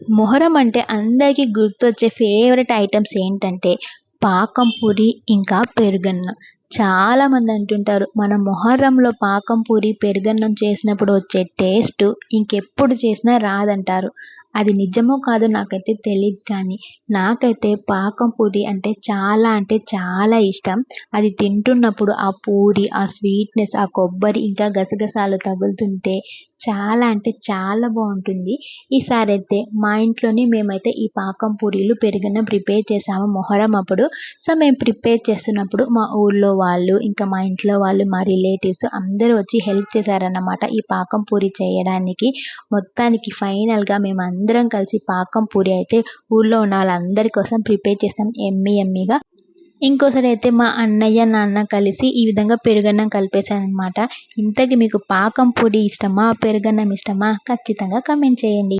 మొహరం అంటే అందరికీ గుర్తొచ్చే ఫేవరెట్ ఐటెమ్స్ ఏంటంటే పాకం పూరి ఇంకా పెరుగన్నం. చాలామంది అంటుంటారు మన మొహర్రంలో పాకం పూరి, పెరుగన్నం చేసినప్పుడు వచ్చే టేస్ట్ ఇంకెప్పుడు చేసినా రాదంటారు. అది నిజమో కాదో నాకైతే తెలీదు కానీ నాకైతే పాకం పూరి అంటే చాలా ఇష్టం. అది తింటున్నప్పుడు ఆ పూరి, ఆ స్వీట్‌నెస్, ఆ కొబ్బరి ఇంకా గసగసాలు తగులుతుంటే చాలా బావుంటుంది. ఈసారైతే మా ఇంట్లోనే మేమైతే ఈ పాకం పూరీలు, పెరుగన్నం ప్రిపేర్ చేసాము మొహర్రం అప్పుడు. సో, మేము ప్రిపేర్ చేస్తున్నప్పుడు మా ఊర్లో వాళ్ళు, ఇంకా మా ఇంట్లో వాళ్ళు, మా రిలేటివ్స్ అందరూ వచ్చి హెల్ప్ చేశారన్నమాట ఈ పాకం పూరి చేయడానికి. మొత్తానికి ఫైనల్‌గా మేమందరం కలిసి పాకం పూరి అయితే ఊర్లో ఉన్న వాళ్ళందరి కోసం ప్రిపేర్ చేసాం యమ్మీగా. ఇంకోసారయితే మా అన్నయ్య, నాన్న కలిసి ఈ విధంగా పెరుగన్నం కలిపేసాననమాట. ఇంతకీ మీకు పాకం పూరి ఇష్టమా? పెరుగన్నం ఇష్టమా? ఖచ్చితంగా కామెంట్ చేయండి.